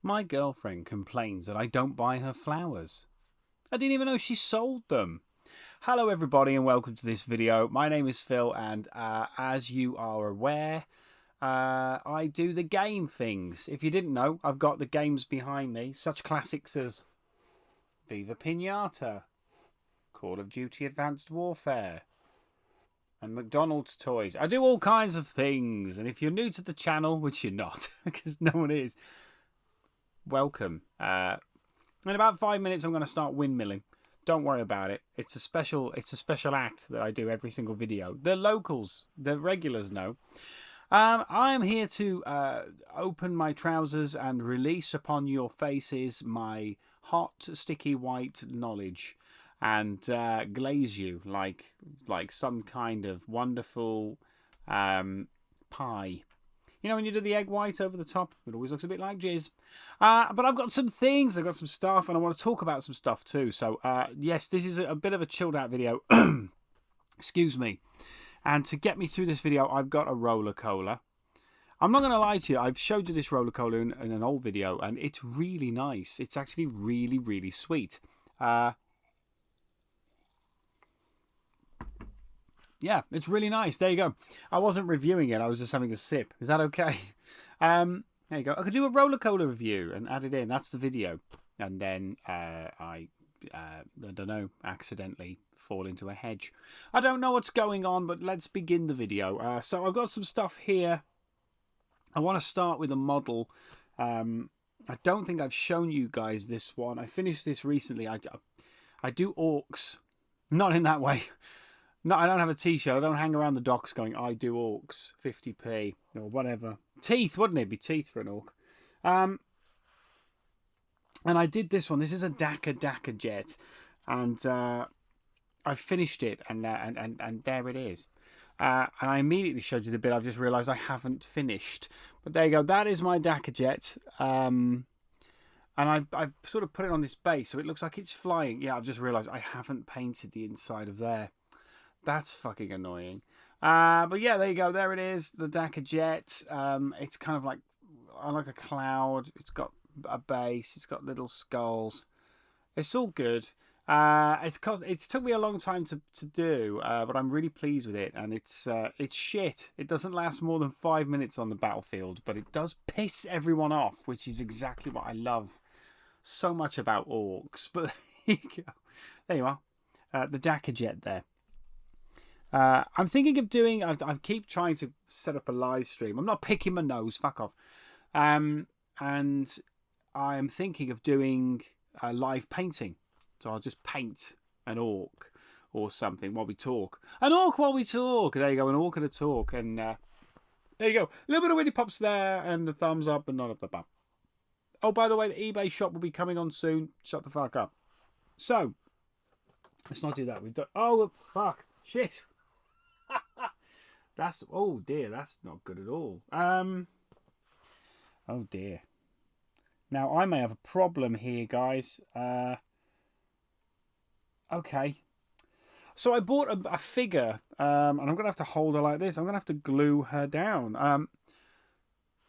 My girlfriend complains that I don't buy her flowers. I didn't even know she sold them. Hello everybody and welcome to this video. My name is Phil and as you are aware, I do the game things. If you didn't know, I've got the games behind me. Such classics as Viva Pinata, Call of Duty Advanced Warfare, and McDonald's toys. I do all kinds of things. And if you're new to the channel, which you're not, because no one is, welcome. In about 5 minutes, I'm going to start windmilling. Don't worry about it. It's a special act that I do every single video. The locals, the regulars know. I am here to open my trousers and release upon your faces my hot, sticky white knowledge and glaze you like some kind of wonderful pie. You know when you do the egg white over the top? It always looks a bit like jizz. But I've got some things, I've got some stuff, and I want to talk about some stuff too. So, yes, this is a bit of a chilled out video. Excuse me. And to get me through this video, I've got a roller cola. I'm not going to lie to you. I've showed you this roller cola in an old video, and it's really nice. It's actually really, really sweet. Yeah, it's really nice. There you go. I wasn't reviewing it. I was just having a sip. Is that okay? There you go. I could do a roller cola review and add it in. That's the video. And then I don't know, accidentally fall into a hedge. I don't know what's going on, but let's begin the video. So I've got some stuff here. I want to start with a model. I don't think I've shown you guys this one. I finished this recently. I do orcs. Not in that way. No, I don't have a t-shirt. I don't hang around the docks going, I do orcs, 50p, or whatever. Teeth, wouldn't it? It'd be teeth for an orc. And I did this one. This is a Dakka jet. And I finished it, and there it is. And I immediately showed you the bit I've just realised I haven't finished. But there you go. That is my Dakka jet. And I've sort of put it on this base, so it looks like it's flying. Yeah, I've just realised I haven't painted the inside of there. That's fucking annoying. But yeah, there you go. There it is. The Dakka jet. It's kind of like a cloud. It's got a base. It's got little skulls. It's all good. It's took me a long time to do, but I'm really pleased with it. And it's shit. It doesn't last more than 5 minutes on the battlefield, but it does piss everyone off, which is exactly what I love so much about orcs. But there you go. There you are. The Dakka jet there. I'm thinking of doing. I keep trying to set up a live stream. I'm not picking my nose. Fuck off. And I'm thinking of doing a live painting. So I'll just paint an orc or something while we talk. An orc while we talk. There you go. An orc and a talk. And there you go. A little bit of Winnie Pops there, and the thumbs up, and not up the bum. Oh, by the way, the eBay shop will be coming on soon. Shut the fuck up. So let's not do that. We've done. Oh fuck. Shit. That's, oh dear, that's not good at all. Oh dear. Now I may have a problem here, guys. Okay. So I bought a figure, and I'm going to have to hold her like this. I'm going to have to glue her down.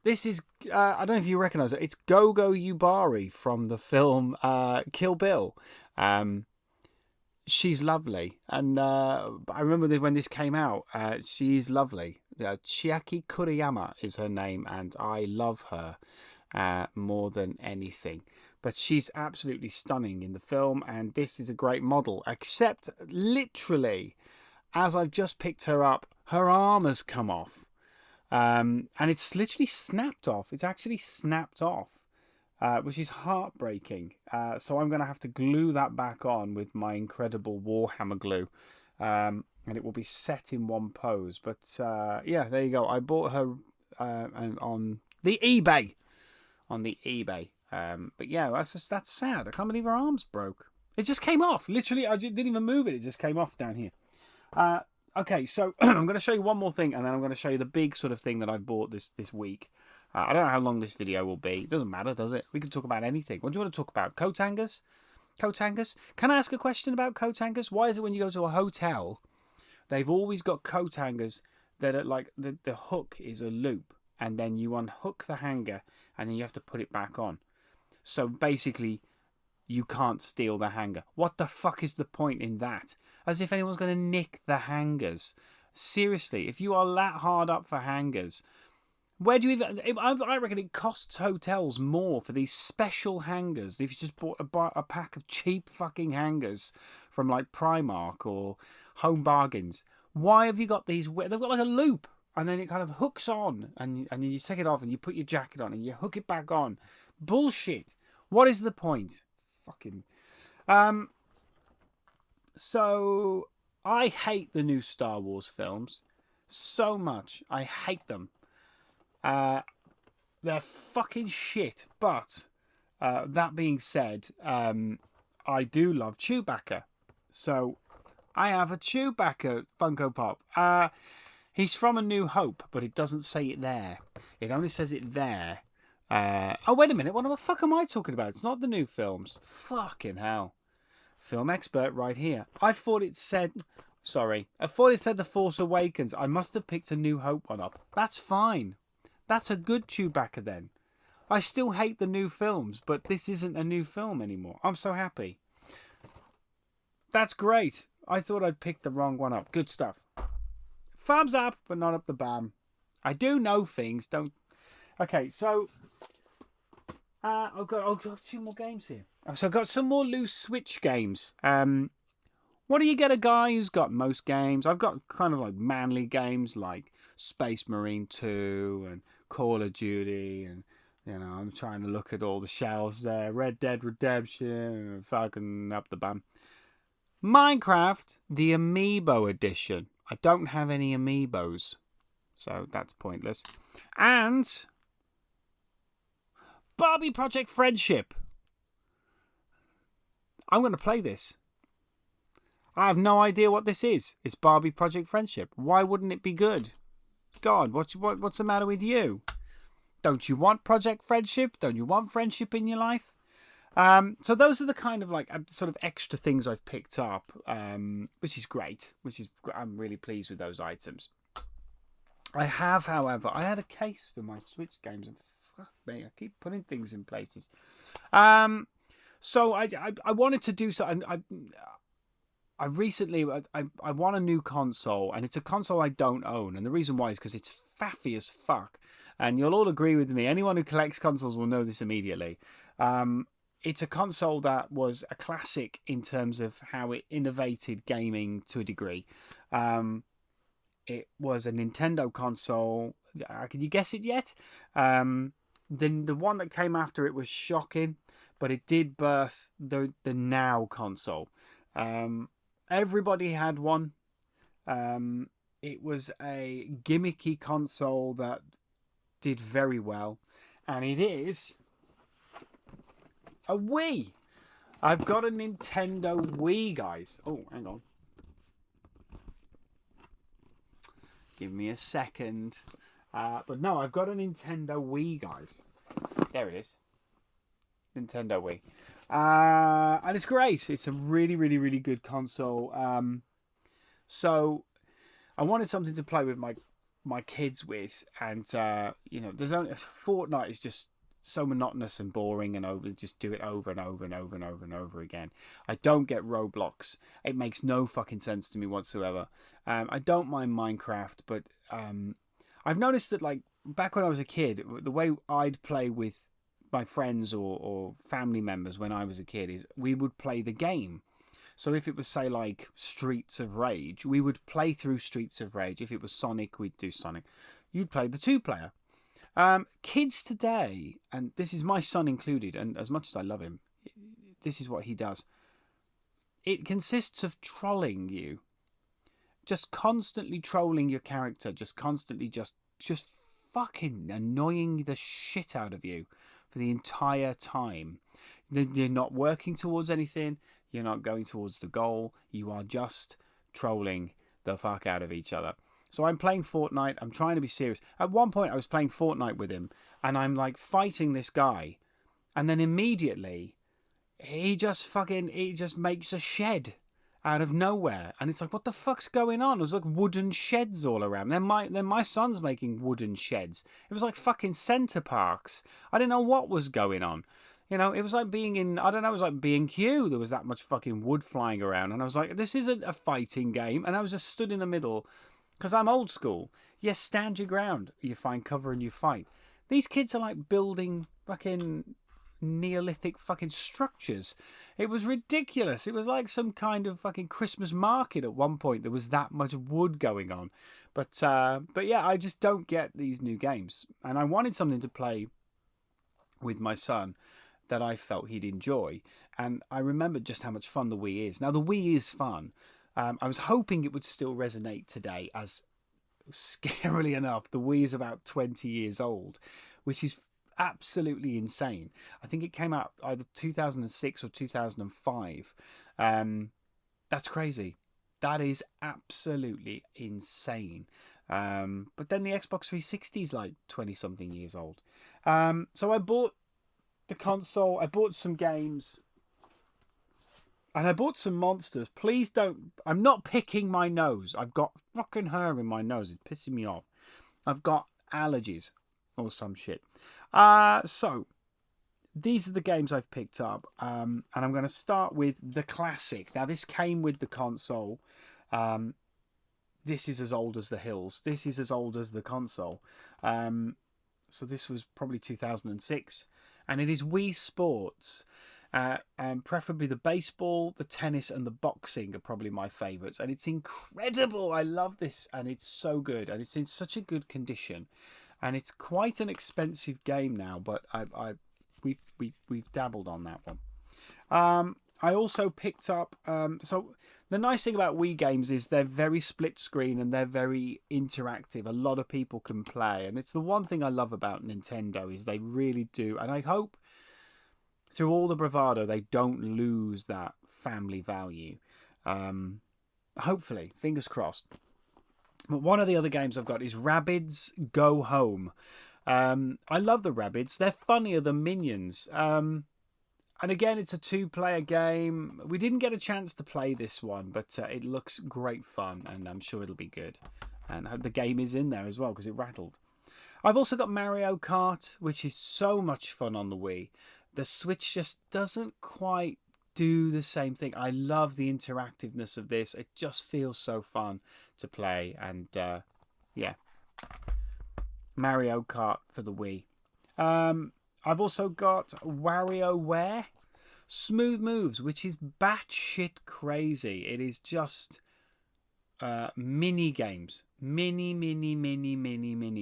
This is, I don't know if you recognise it. It's Gogo Yubari from the film Kill Bill. She's lovely, and I remember when this came out. She's lovely. Chiaki Kuriyama is her name, and I love her more than anything. But she's absolutely stunning in the film, and this is a great model. Except, literally, as I've just picked her up, her arm has come off, and it's literally snapped off. It's actually snapped off. Which is heartbreaking. So I'm going to have to glue that back on with my incredible Warhammer glue. And it will be set in one pose. But yeah, there you go. I bought her on the eBay. But yeah, that's sad. I can't believe her arms broke. It just came off. Literally, I didn't even move it. It just came off down here. Okay, so I'm going to show you one more thing. And then I'm going to show you the big sort of thing that I bought this week. I don't know how long this video will be. It doesn't matter, does it? We can talk about anything. What do you want to talk about? Coat hangers? Coat hangers? Can I ask a question about coat hangers? Why is it when you go to a hotel, they've always got coat hangers that are like the hook is a loop, and then you unhook the hanger, and then you have to put it back on. So basically, you can't steal the hanger. What the fuck is the point in that? As if anyone's going to nick the hangers. Seriously, if you are that hard up for hangers, where do you even... I reckon it costs hotels more for these special hangers if you just bought a pack of cheap fucking hangers from like Primark or Home Bargains. Why have you got these... They've got like a loop, and then it kind of hooks on, and you take it off, and you put your jacket on, and you hook it back on. Bullshit. What is the point? Fucking... So, I hate the new Star Wars films so much. I hate them. They're fucking shit. But that being said, I do love Chewbacca. So I have a Chewbacca Funko Pop. He's from A New Hope, but it doesn't say it there. It only says it there. Oh, wait a minute. What the fuck am I talking about? It's not the new films. Fucking hell. Film expert right here. I thought it said... Sorry. I thought it said The Force Awakens. I must have picked A New Hope one up. That's fine. That's a good Chewbacca then. I still hate the new films, but this isn't a new film anymore. I'm so happy. That's great. I thought I'd picked the wrong one up. Good stuff. Thumbs up, but not up the bum. I do know things. Don't... Okay, so... I've got 2 more games here. So I've got some more loose Switch games. What do you get a guy who's got most games? I've got kind of like manly games like Space Marine 2 and Call of Duty, and you know, I'm trying to look at all the shelves there. Red Dead Redemption, and fucking up the bum. Minecraft, the Amiibo edition. I don't have any Amiibos, so that's pointless. And Barbie Project Friendship. I'm going to play this. I have no idea what this is. It's Barbie Project Friendship. Why wouldn't it be good? God, what's the matter with you? Don't you want Project Friendship? Don't you want friendship in your life? So those are the kind of like sort of extra things I've picked up, which is great. I'm really pleased with those items. I have, however, I had a case for my Switch games, and fuck me, I keep putting things in places. So I wanted to do so. I recently I want a new console, and it's a console I don't own, and the reason why is because it's faffy as fuck, and you'll all agree with me. Anyone who collects consoles will know this immediately. It's a console that was a classic in terms of how it innovated gaming to a degree. It was a Nintendo console. Can you guess it yet? Then the one that came after it was shocking, but it did birth the Now console. Everybody had one. It was a gimmicky console that did very well, and it is a Wii. I've got a Nintendo Wii, guys. Oh, hang on. Give me a second. But no, I've got a Nintendo Wii, guys. There it is. Nintendo Wii. And it's great. It's a really, really, really good console. So I wanted something to play with my kids with, and you know, Fortnite is just so monotonous and boring, and just do it over and over and over and over and over again. I don't get Roblox. It makes no fucking sense to me whatsoever. I don't mind Minecraft, but I've noticed that, like, back when I was a kid, the way I'd play with my friends or family members when I was a kid is we would play the game. So if it was, say, like Streets of Rage, we would play through Streets of Rage. If it was Sonic, we'd do Sonic. You'd play the 2-player. Kids today, and this is my son included, and as much as I love him, this is what he does. It consists of trolling you. Just constantly trolling your character. Just constantly just fucking annoying the shit out of you for the entire time. You're not working towards anything. You're not going towards the goal. You are just trolling the fuck out of each other. So I'm playing Fortnite. I'm trying to be serious. At one point, I was playing Fortnite with him, and I'm like fighting this guy, and then immediately he just makes a shed out of nowhere, and it's like, what the fuck's going on? There's like wooden sheds all around. Then my son's making wooden sheds. It was like fucking Center Parks. I didn't know what was going on. You know, it was like being in, I don't know, it was like B&Q. There was that much fucking wood flying around. And I was like, this isn't a fighting game. And I was just stood in the middle because I'm old school. Yes, stand your ground. You find cover and you fight. These kids are like building fucking Neolithic fucking structures. It was ridiculous. It was like some kind of fucking Christmas market at one point. There was that much wood going on. But yeah, I just don't get these new games. And I wanted something to play with my son that I felt he'd enjoy. And I remembered just how much fun the Wii is. Now, the Wii is fun. I was hoping it would still resonate today, as scarily enough, the Wii is about 20 years old, which is absolutely insane. I think it came out either 2006 or 2005. That's crazy. That is absolutely insane. But then the Xbox 360 is like 20 something years old. So I bought the console, I bought some games, and I bought some monsters. Please don't, I'm not picking my nose. I've got fucking hair in my nose. It's pissing me off. I've got allergies or some shit. So these are the games I've picked up. And I'm going to start with the classic. Now, this came with the console. This is as old as the hills. This is as old as the console. So this was probably 2006. And it is Wii Sports. And preferably the baseball, the tennis, and the boxing are probably my favourites. And it's incredible. I love this. And it's so good. And it's in such a good condition. And it's quite an expensive game now. But we've dabbled on that one. I also picked up... so the nice thing about Wii games is they're very split screen and they're very interactive. A lot of people can play. And it's the one thing I love about Nintendo is they really do. And I hope through all the bravado they don't lose that family value. Hopefully, fingers crossed. But one of the other games I've got is Rabbids Go Home. I love the Rabbids. They're funnier than Minions. And again, it's a two-player game. We didn't get a chance to play this one, but it looks great fun, and I'm sure it'll be good. And the game is in there as well, because it rattled. I've also got Mario Kart, which is so much fun on the Wii. The Switch just doesn't quite do the same thing. I love the interactiveness of this. It just feels so fun to play. And, yeah. Mario Kart for the Wii. I've also got WarioWare Smooth Moves, which is batshit crazy. It is just mini games. Mini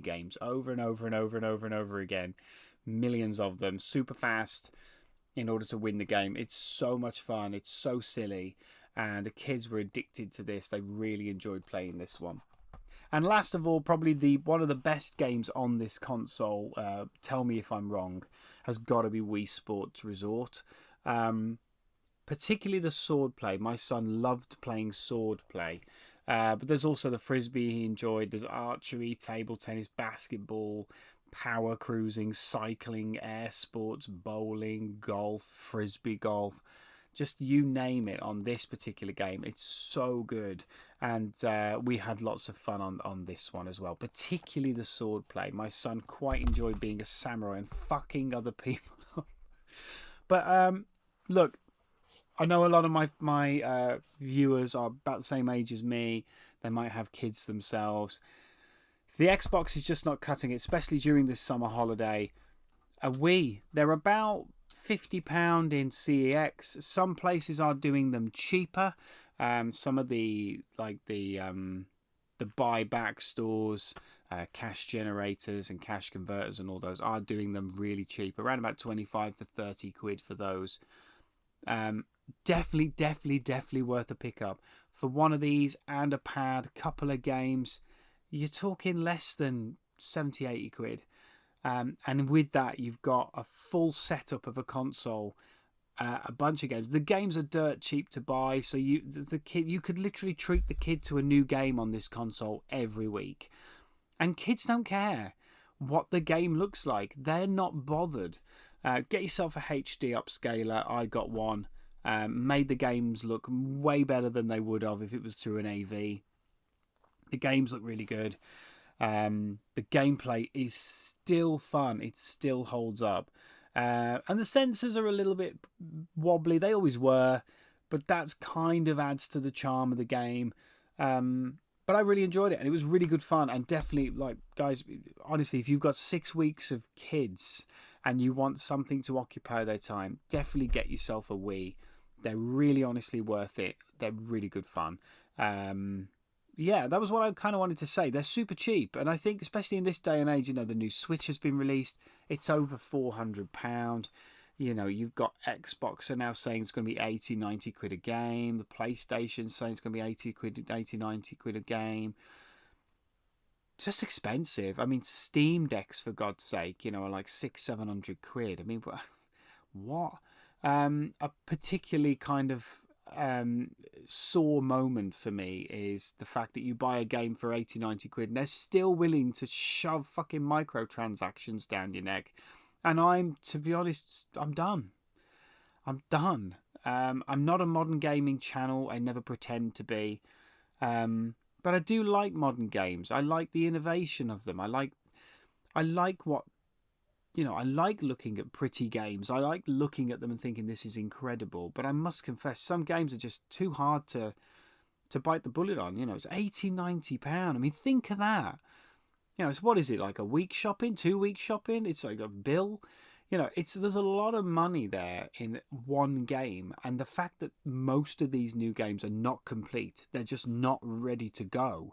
games. Over and over and over and over and over again. Millions of them. Super fast in order to win the game. It's so much fun. It's so silly. And the kids were addicted to this. They really enjoyed playing this one. And last of all, probably one of the best games on this console, tell me if I'm wrong, has got to be Wii Sports Resort. Particularly the sword play. My son loved playing sword play. But there's also the frisbee he enjoyed. There's archery, table tennis, basketball, power cruising, cycling, air sports, bowling, golf, frisbee golf. Just you name it on this particular game. It's so good. And we had lots of fun on this one as well. Particularly the sword play. My son quite enjoyed being a samurai and fucking other people up. But look, I know a lot of my viewers are about the same age as me. They might have kids themselves. If the Xbox is just not cutting it, especially during this summer holiday, a Wii, they're about £50 in CEX. Some places are doing them cheaper. Some of the buyback stores, cash generators and cash converters and all those are doing them really cheap, around about 25 to 30 quid for those. Definitely worth a pickup for one of these and a pad, couple of games. You're talking less than 70, 80 quid. And with that, you've got a full setup of a console, a bunch of games. The games are dirt cheap to buy, so you could literally treat the kid to a new game on this console every week. And kids don't care what the game looks like. They're not bothered. Get yourself a HD upscaler. I got one. Made the games look way better than they would have if it was through an AV. The games look really good. The gameplay is still fun. It still holds up. And the sensors are a little bit wobbly. They always were, but that's kind of adds to the charm of the game. But I really enjoyed it, and it was really good fun. And definitely, like, guys, honestly, if you've got 6 weeks of kids and you want something to occupy their time, definitely get yourself a Wii. They're really honestly worth it. They're really good fun. Yeah, that was what I kind of wanted to say. They're super cheap, and I think especially in this day and age, the new Switch has been released. It's over £400. You've got Xbox are now saying it's going to be 80, 90 quid a game. The PlayStation saying it's going to be 80 quid, 80, 90 quid a game. It's just expensive. I mean, Steam Decks, for God's sake, are like 600-700 quid. I mean, what? A particularly kind of sore moment for me is the fact that you buy a game for 80, 90 quid and they're still willing to shove fucking microtransactions down your neck. And to be honest, I'm done. I'm not a modern gaming channel. I never pretend to be. But I do like modern games. I like the innovation of them. I like what, I like looking at pretty games. I like looking at them and thinking this is incredible. But I must confess, some games are just too hard to bite the bullet on. It's £80, £90. I mean, think of that. So what is it, like a week shopping, 2 weeks shopping? It's like a bill. There's a lot of money there in one game. And the fact that most of these new games are not complete, they're just not ready to go.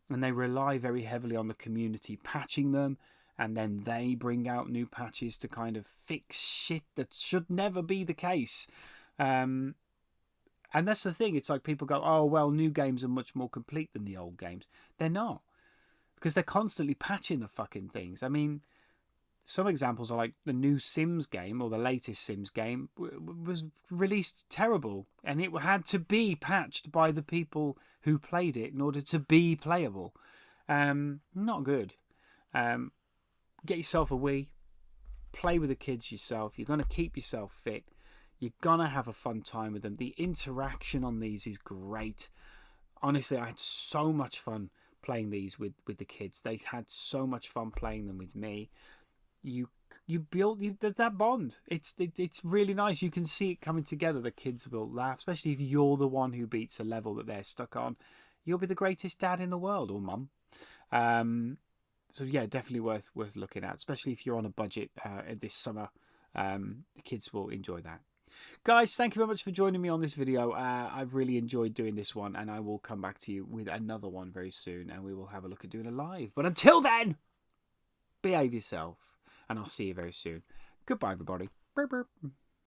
And they rely very heavily on the community patching them. And then they bring out new patches to kind of fix shit that should never be the case. And that's the thing. It's like people go, oh, well, new games are much more complete than the old games. They're not. Because they're constantly patching the fucking things. I mean, some examples are like the new Sims game, or the latest Sims game, was released terrible. And it had to be patched by the people who played it in order to be playable. Not good. Get yourself a Wii. Play with the kids yourself. You're going to keep yourself fit. You're going to have a fun time with them. The interaction on these is great. Honestly, I had so much fun playing these with the kids. They had so much fun playing them with me. There's that bond. It's really nice. You can see it coming together. The kids will laugh, especially if you're the one who beats a level that they're stuck on. You'll be the greatest dad in the world, or mum. So yeah, definitely worth looking at, especially if you're on a budget this summer. The kids will enjoy that. Guys, thank you very much for joining me on this video. I've really enjoyed doing this one, and I will come back to you with another one very soon, and we will have a look at doing a live. But until then, behave yourself, and I'll see you very soon. Goodbye, everybody. Burp, burp.